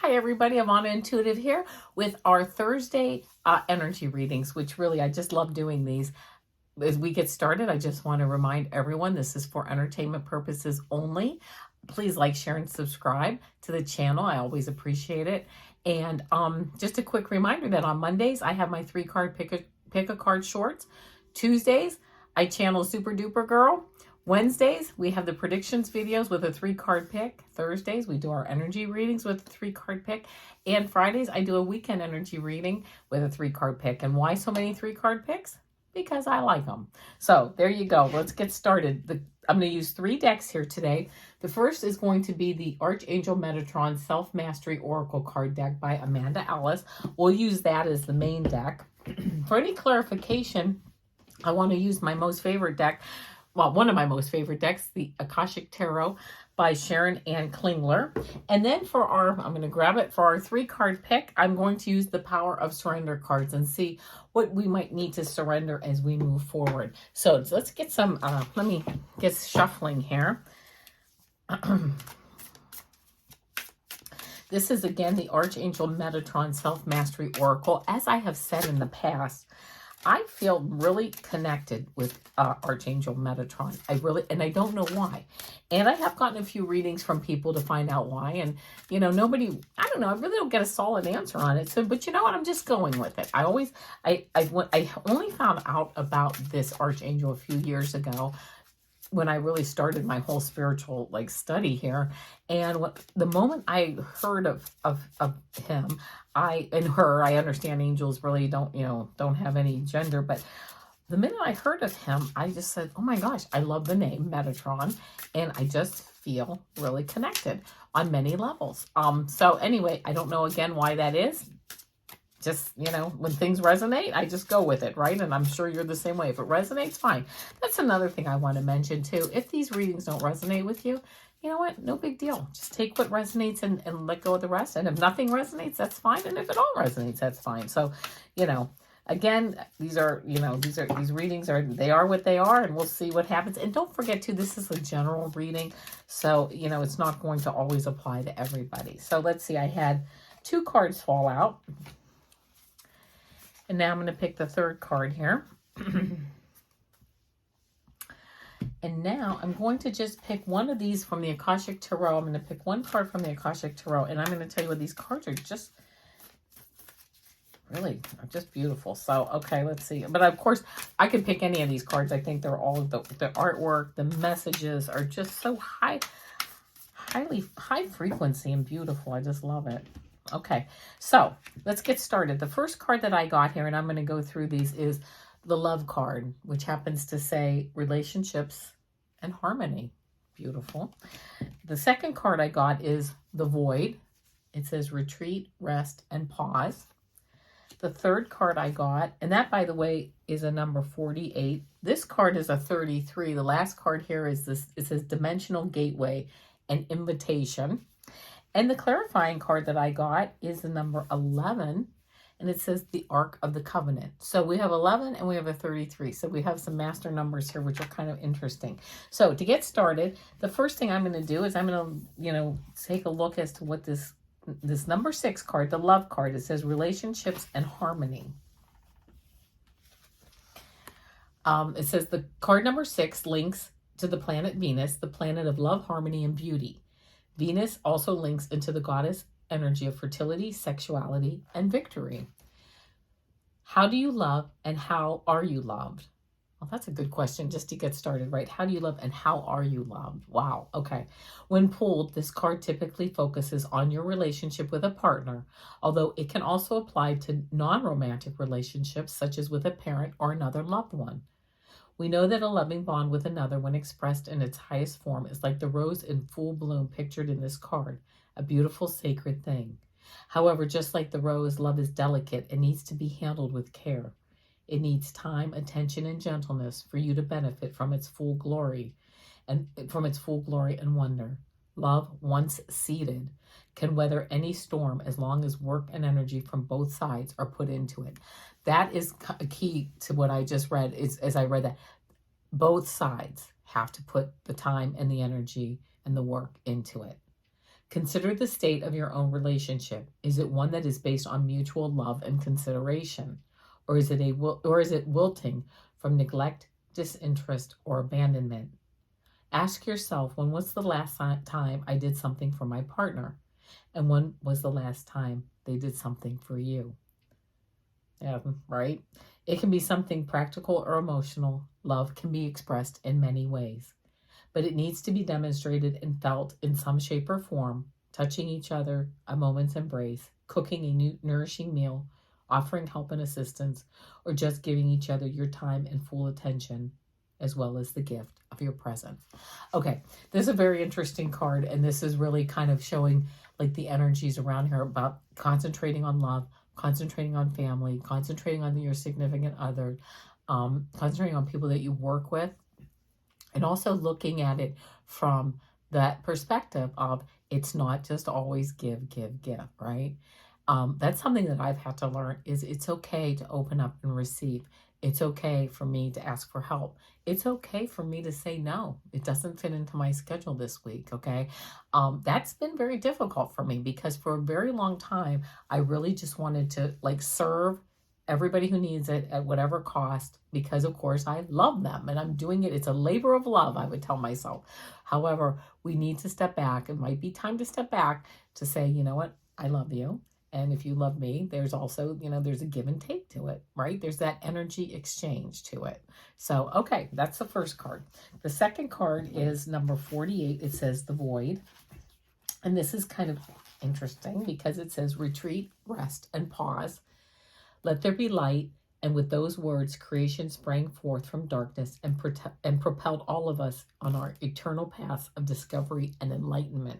Hi everybody, I'm Anna Intuitive here with our Thursday energy readings, which really I just love doing these. As we get started, I just want to remind everyone this is for entertainment purposes only. Please like, share, and subscribe to the channel. I always appreciate it. And just a quick reminder that on Mondays I have my 3-card pick a card shorts. Tuesdays I channel Super Duper Girl. Wednesdays, we have the predictions videos with a 3-card pick. Thursdays, we do our energy readings with a 3-card pick. And Fridays, I do a weekend energy reading with a 3-card pick. And why so many 3-card picks? Because I like them. So there you go. Let's get started. I'm going to use 3 decks here today. The first is going to be the Archangel Metatron Self-Mastery Oracle card deck by Amanda Ellis. We'll use that as the main deck. For any clarification, I want to use my most favorite deck. Well, one of my most favorite decks, the Akashic Tarot by Sharon and Klingler. And then for I'm going to grab it for our 3-card pick. I'm going to use the Power of Surrender cards and see what we might need to surrender as we move forward. So let's get some, let me get shuffling here. This is again the Archangel Metatron Self-Mastery Oracle. As I have said in the past, I feel really connected with Archangel Metatron. I don't know why. And I have gotten a few readings from people to find out why. And, I don't know, I really don't get a solid answer on it. So, but you know what? I'm just going with it. I only found out about this Archangel a few years ago when I really started my whole spiritual study here. And the moment I heard of him, I understand angels really don't have any gender, but the minute I heard of him, I just said, oh my gosh, I love the name Metatron, and I just feel really connected on many levels. So anyway, I don't know again why that is. Just, when things resonate, I just go with it, right? And I'm sure you're the same way. If it resonates, fine. That's another thing I want to mention too. If these readings don't resonate with you, you know what? No big deal. Just take what resonates and let go of the rest. And if nothing resonates, that's fine. And if it all resonates, that's fine. So, again, these readings are what they are, and we'll see what happens. And don't forget too, this is a general reading. So, it's not going to always apply to everybody. So let's see, I had 2 cards fall out. And now I'm going to pick the 3rd card here. And now I'm going to just pick one of these from the Akashic Tarot. I'm going to pick 1 card from the Akashic Tarot. And I'm going to tell you what, these cards are just beautiful. So, okay, let's see. But of course, I could pick any of these cards. I think they're all, the artwork, the messages are just so high frequency and beautiful. I just love it. Okay, so let's get started. The first card that I got here, and I'm going to go through these, is the Love card, which happens to say relationships and harmony. Beautiful. The second card I got is the Void. It says retreat, rest, and pause. The third card I got, and that, by the way, is a number 48. This card is a 33. The last card here is this. It says dimensional gateway and invitation. And the clarifying card that I got is the number 11, and it says the Ark of the Covenant. So we have 11 and we have a 33. So we have some master numbers here, which are kind of interesting. So to get started, the first thing I'm going to do is I'm going to, take a look as to what this number 6 card, the Love card, it says relationships and harmony. It says the card number 6 links to the planet Venus, the planet of love, harmony, and beauty. Venus also links into the goddess energy of fertility, sexuality, and victory. How do you love and how are you loved? Well, that's a good question just to get started, right? How do you love and how are you loved? Wow, okay. When pulled, this card typically focuses on your relationship with a partner, although it can also apply to non-romantic relationships, such as with a parent or another loved one. We know that a loving bond with another, when expressed in its highest form, is like the rose in full bloom pictured in this card, a beautiful sacred thing. However, just like the rose, love is delicate and needs to be handled with care. It needs time, attention, and gentleness for you to benefit from its full glory and wonder. Love, once seeded, can weather any storm as long as work and energy from both sides are put into it. That is a key to what I just read. As I read that, both sides have to put the time and the energy and the work into it. Consider the state of your own relationship. Is it one that is based on mutual love and consideration? Or is it wilting from neglect, disinterest, or abandonment? Ask yourself, when was the last time I did something for my partner? And when was the last time they did something for you? Yeah, right? It can be something practical or emotional. Love can be expressed in many ways, but it needs to be demonstrated and felt in some shape or form. Touching each other, a moment's embrace, cooking a nourishing meal, offering help and assistance, or just giving each other your time and full attention, as well as the gift of your presence. Okay, this is a very interesting card, and this is really kind of showing like the energies around here about concentrating on love, concentrating on family, concentrating on your significant other, concentrating on people that you work with, and also looking at it from that perspective of it's not just always give, right? That's something that I've had to learn is it's okay to open up and receive. It's okay for me to ask for help. It's okay for me to say no. It doesn't fit into my schedule this week, okay? That's been very difficult for me because for a very long time, I really just wanted to like serve everybody who needs it at whatever cost because, of course, I love them and I'm doing it. It's a labor of love, I would tell myself. However, we need to step back. It might be time to step back to say, you know what? I love you. And if you love me, there's also, there's a give and take to it, right? There's that energy exchange to it. So, okay, that's the first card. The second card is number 48. It says the void. And this is kind of interesting because it says retreat, rest, and pause. Let there be light. And with those words, creation sprang forth from darkness and propelled all of us on our eternal paths of discovery and enlightenment.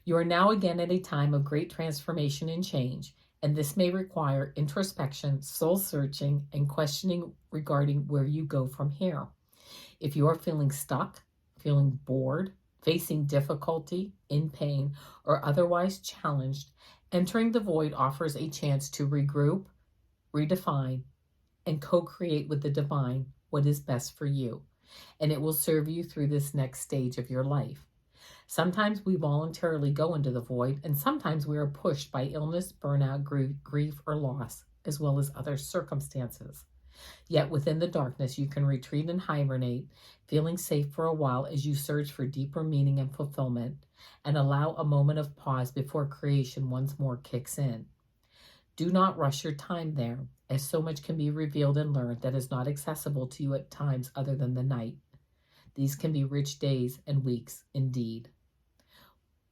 You are now again at a time of great transformation and change, and this may require introspection, soul searching, and questioning regarding where you go from here. If you are feeling stuck, feeling bored, facing difficulty, in pain, or otherwise challenged, entering the void offers a chance to regroup, redefine, and co-create with the divine what is best for you, and it will serve you through this next stage of your life. Sometimes we voluntarily go into the void, and sometimes we are pushed by illness, burnout, grief, or loss, as well as other circumstances. Yet within the darkness, you can retreat and hibernate, feeling safe for a while as you search for deeper meaning and fulfillment, and allow a moment of pause before creation once more kicks in. Do not rush your time there, as so much can be revealed and learned that is not accessible to you at times other than the night. These can be rich days and weeks indeed.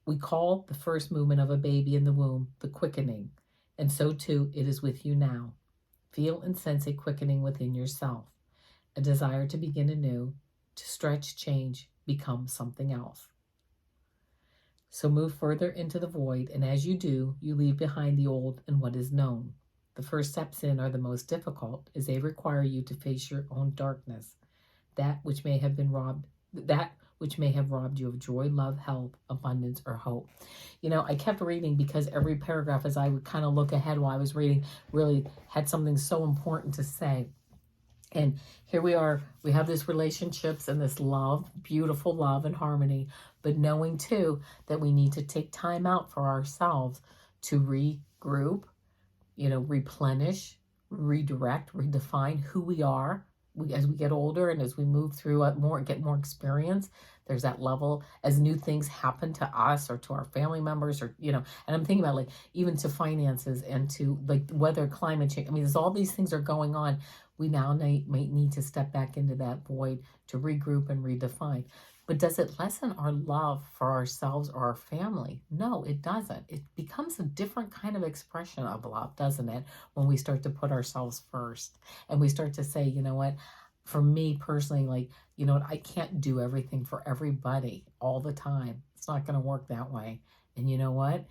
We call the first movement of a baby in the womb the quickening, and so too it is with you now. Feel and sense a quickening within yourself, a desire to begin anew, to stretch, change, become something else. So move further into the void, and as you do, you leave behind the old and what is known. The first steps in are the most difficult, as they require you to face your own darkness, that which may have robbed you of joy, love, health, abundance, or hope. I kept reading because every paragraph, as I would kind of look ahead while I was reading, really had something so important to say. And here we are, we have this relationships and this love, beautiful love and harmony, but knowing too that we need to take time out for ourselves to regroup, replenish, redirect, redefine who we are. As we get older and as we move through get more experience, there's that level as new things happen to us or to our family members or, and I'm thinking about like even to finances and to like weather, climate change. I mean, there's all these things are going on. We now might need to step back into that void to regroup and redefine. But does it lessen our love for ourselves or our family? No, it doesn't. It becomes a different kind of expression of love, doesn't it? When we start to put ourselves first and we start to say, you know what, for me personally, like, I can't do everything for everybody all the time. It's not going to work that way. And you know what?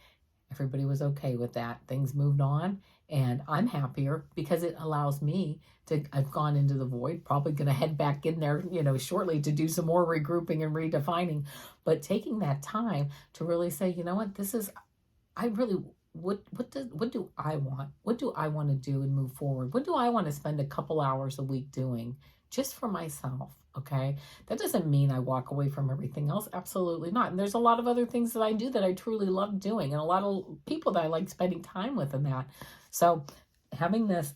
Everybody was okay with that. Things moved on and I'm happier because it allows me to, I've gone into the void, probably going to head back in there, shortly to do some more regrouping and redefining, but taking that time to really say, you know what, what do I want? What do I want to do and move forward? What do I want to spend a couple hours a week doing just for myself? Okay, that doesn't mean I walk away from everything else. Absolutely not. And there's a lot of other things that I do that I truly love doing, and a lot of people that I like spending time with in that. So having this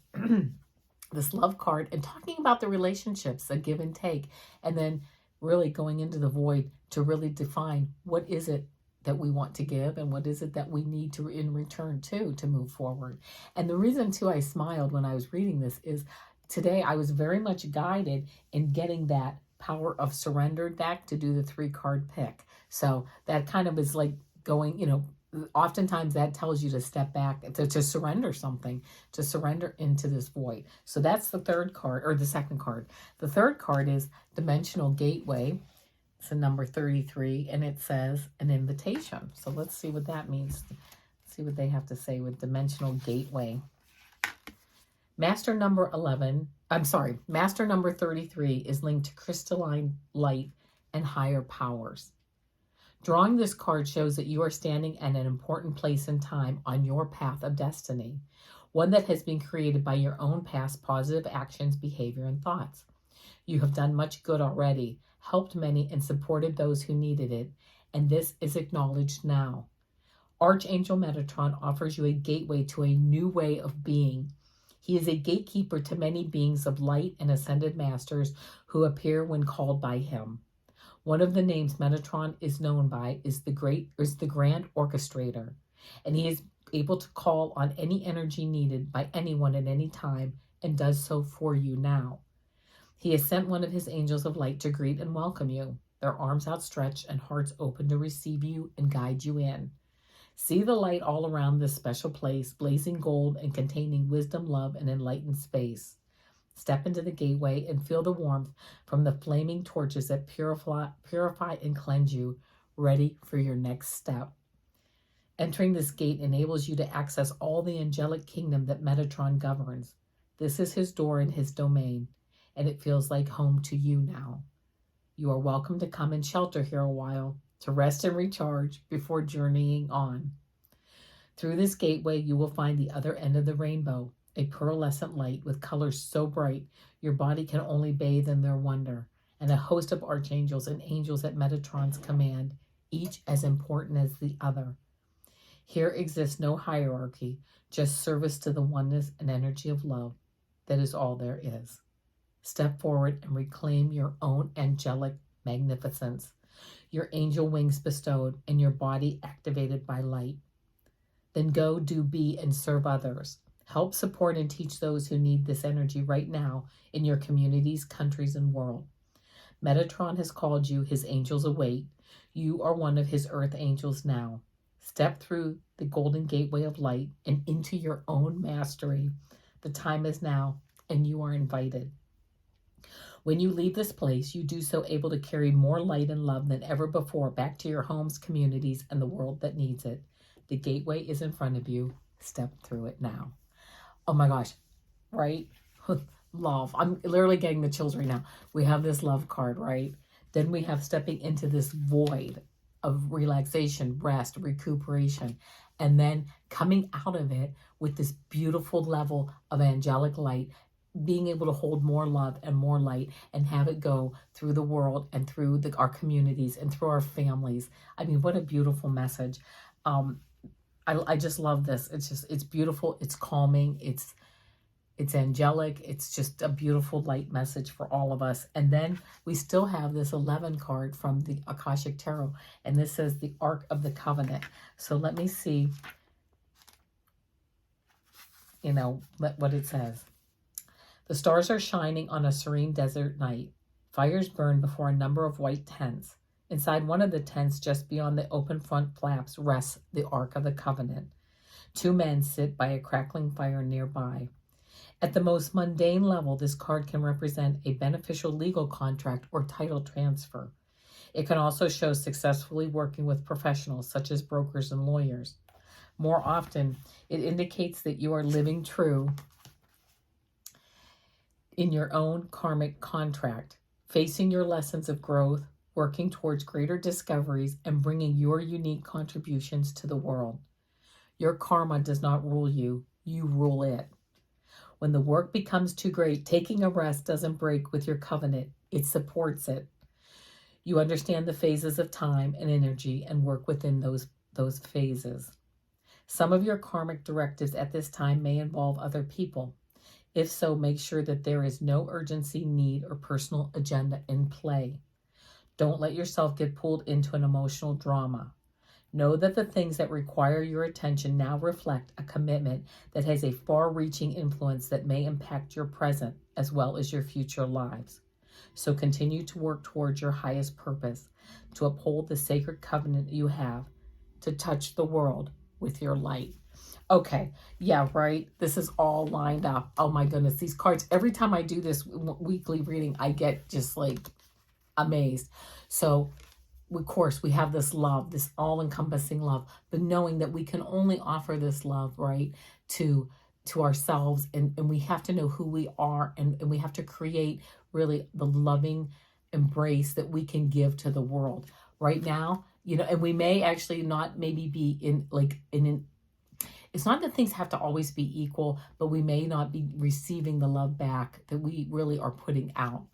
this love card and talking about the relationships, the give and take, and then really going into the void to really define what is it that we want to give and what is it that we need to in return to move forward. And the reason too I smiled when I was reading this is today I was very much guided in getting that power of surrender deck to do the 3-card pick. So that kind of is like going, oftentimes that tells you to step back, to surrender something, to surrender into this void. So that's the third card, or the second card. The third card is Dimensional Gateway. It's a number 33, and it says an invitation. So let's see what that means. Let's see what they have to say with Dimensional Gateway. Master number 33 is linked to crystalline light and higher powers. Drawing this card shows that you are standing at an important place in time on your path of destiny, one that has been created by your own past positive actions, behavior, and thoughts. You have done much good already, helped many, and supported those who needed it, and this is acknowledged now. Archangel Metatron offers you a gateway to a new way of being. He is a gatekeeper to many beings of light and ascended masters who appear when called by him. One of the names Metatron is known by is the Grand Orchestrator, and he is able to call on any energy needed by anyone at any time and does so for you now. He has sent one of his angels of light to greet and welcome you, their arms outstretched and hearts open to receive you and guide you in. See the light all around this special place, blazing gold and containing wisdom, love, and enlightened space. Step into the gateway and feel the warmth from the flaming torches that purify and cleanse you, ready for your next step. Entering this gate enables you to access all the angelic kingdom that Metatron governs. This is his door and his domain, and it feels like home to you now. You are welcome to come and shelter here a while, to rest and recharge before journeying on. Through this gateway, you will find the other end of the rainbow, a pearlescent light with colors so bright your body can only bathe in their wonder, and a host of archangels and angels at Metatron's command, each as important as the other. Here exists no hierarchy, just service to the oneness and energy of love. That is all there is. Step forward and reclaim your own angelic magnificence, your angel wings bestowed, and your body activated by light. Then go, do, be, and serve others. Help, support, and teach those who need this energy right now in your communities, countries, and world. Metatron has called you. His angels await. You are one of his earth angels now. Step through the golden gateway of light and into your own mastery. The time is now, and you are invited. When you leave this place, you do so able to carry more light and love than ever before back to your homes, communities, and the world that needs it. The gateway is in front of you. Step through it now. Oh my gosh, right? Love. I'm literally getting the chills right now. We have this love card, right? Then we have stepping into this void of relaxation, rest, recuperation, and then coming out of it with this beautiful level of angelic light, being able to hold more love and more light and have it go through the world and through our communities and through our families. I mean, what a beautiful message. I just love this. It's beautiful. It's calming. It's angelic. It's just a beautiful light message for all of us. And then we still have this 11 card from the Akashic Tarot. And this says the Ark of the Covenant. So let me see, what it says. The stars are shining on a serene desert night. Fires burn before a number of white tents. Inside one of the tents, just beyond the open front flaps, rests the Ark of the Covenant. 2 men sit by a crackling fire nearby. At the most mundane level, this card can represent a beneficial legal contract or title transfer. It can also show successfully working with professionals such as brokers and lawyers. More often, it indicates that you are living true in your own karmic contract, facing your lessons of growth, working towards greater discoveries, and bringing your unique contributions to the world. Your karma does not rule you, you rule it. When the work becomes too great, taking a rest doesn't break with your covenant, It supports it. You understand the phases of time and energy and work within those phases. Some of your karmic directives at this time may involve other people. If so, make sure that there is no urgency, need, or personal agenda in play. Don't let yourself get pulled into an emotional drama. Know that the things that require your attention now reflect a commitment that has a far-reaching influence that may impact your present as well as your future lives. So continue to work towards your highest purpose, to uphold the sacred covenant you have, to touch the world with your light. Okay, yeah, right. This is all lined up. Oh my goodness, these cards, every time I do this weekly reading, I get just like amazed. So, of course, we have this love, this all-encompassing love, but knowing that we can only offer this love, right, to ourselves, and we have to know who we are, and we have to create really the loving embrace that we can give to the world right now, and we may actually not maybe be it's not that things have to always be equal, but we may not be receiving the love back that we really are putting out.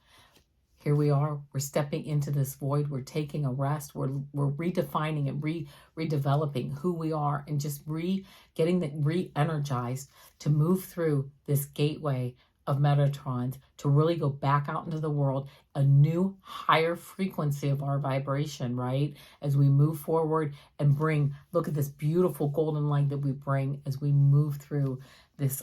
Here we are, we're stepping into this void, we're taking a rest, we're redefining and redeveloping who we are, and just getting re-energized to move through this gateway of Metatrons to really go back out into the world, a new higher frequency of our vibration, right? As we move forward and look at this beautiful golden light that we bring as we move through this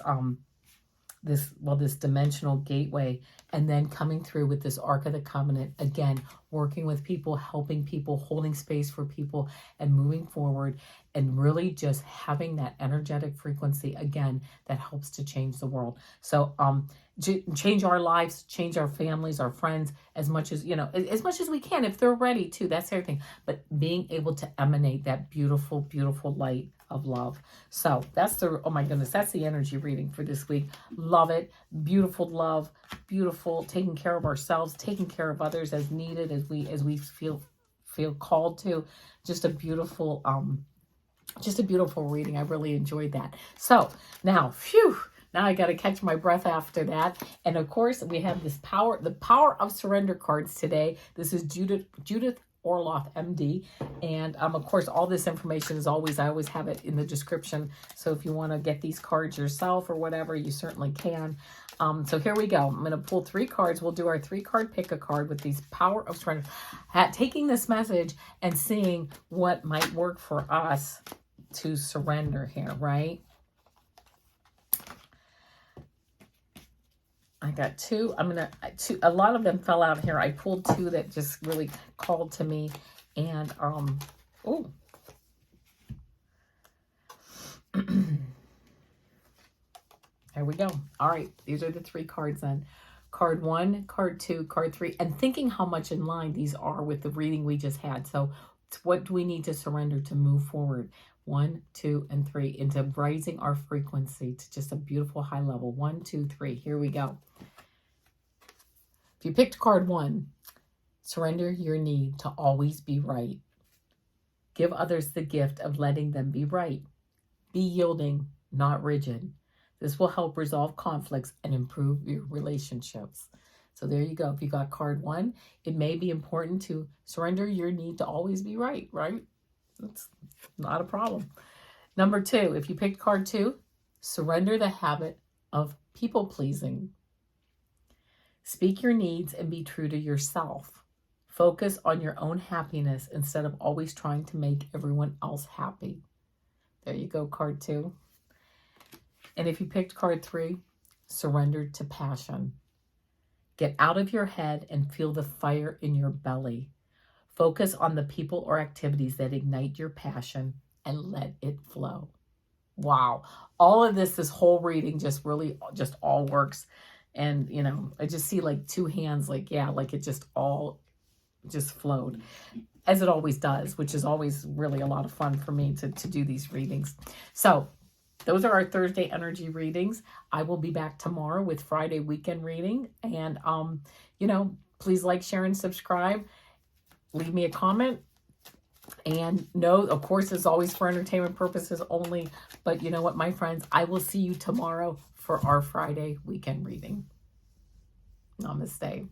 this dimensional gateway, and then coming through with this Ark of the Covenant, again, working with people, helping people, holding space for people, and moving forward, and really just having that energetic frequency, again, that helps to change the world. So change our lives, change our families, our friends, as much as we can, if they're ready to. That's everything. But being able to emanate that beautiful, beautiful light of love. So that's oh my goodness, that's the energy reading for this week. Love it. Beautiful love, beautiful taking care of ourselves, taking care of others as needed, as we feel called to. Just a beautiful reading. I really enjoyed that. So now, now I got to catch my breath after that. And of course, we have the power of surrender cards today. This is Judith Orloff, MD. And of course, all this information I always have it in the description. So if you want to get these cards yourself or whatever, you certainly can. So here we go. I'm going to pull 3 cards. We'll do our 3-card pick a card with these power of surrender. Taking this message and seeing what might work for us to surrender here, right? I got 2. A lot of them fell out here. I pulled 2 that just really called to me. And, there we go. All right. These are the 3 cards then. Card 1, card 2, card 3. And thinking how much in line these are with the reading we just had. So what do we need to surrender to move forward? 1, 2, and 3 into raising our frequency to just a beautiful high level. 1, 2, 3. Here we go. If you picked card 1, surrender your need to always be right. Give others the gift of letting them be right. Be yielding, not rigid. This will help resolve conflicts and improve your relationships. So there you go. If you got card 1, it may be important to surrender your need to always be right, right? That's not a problem. Number 2, if you picked card 2, surrender the habit of people-pleasing. Speak your needs and be true to yourself. Focus on your own happiness instead of always trying to make everyone else happy. There you go, card 2. And if you picked card 3, surrender to passion. Get out of your head and feel the fire in your belly. Focus on the people or activities that ignite your passion and let it flow. Wow. All of this whole reading just all works. And, I just see like 2 hands, like it just all flowed, as it always does, which is always really a lot of fun for me to do these readings. So those are our Thursday energy readings. I will be back tomorrow with Friday weekend reading. And, please like, share, and subscribe. Leave me a comment. And no, of course, it's always for entertainment purposes only. But you know what, my friends? I will see you tomorrow for our Friday weekend reading. Namaste.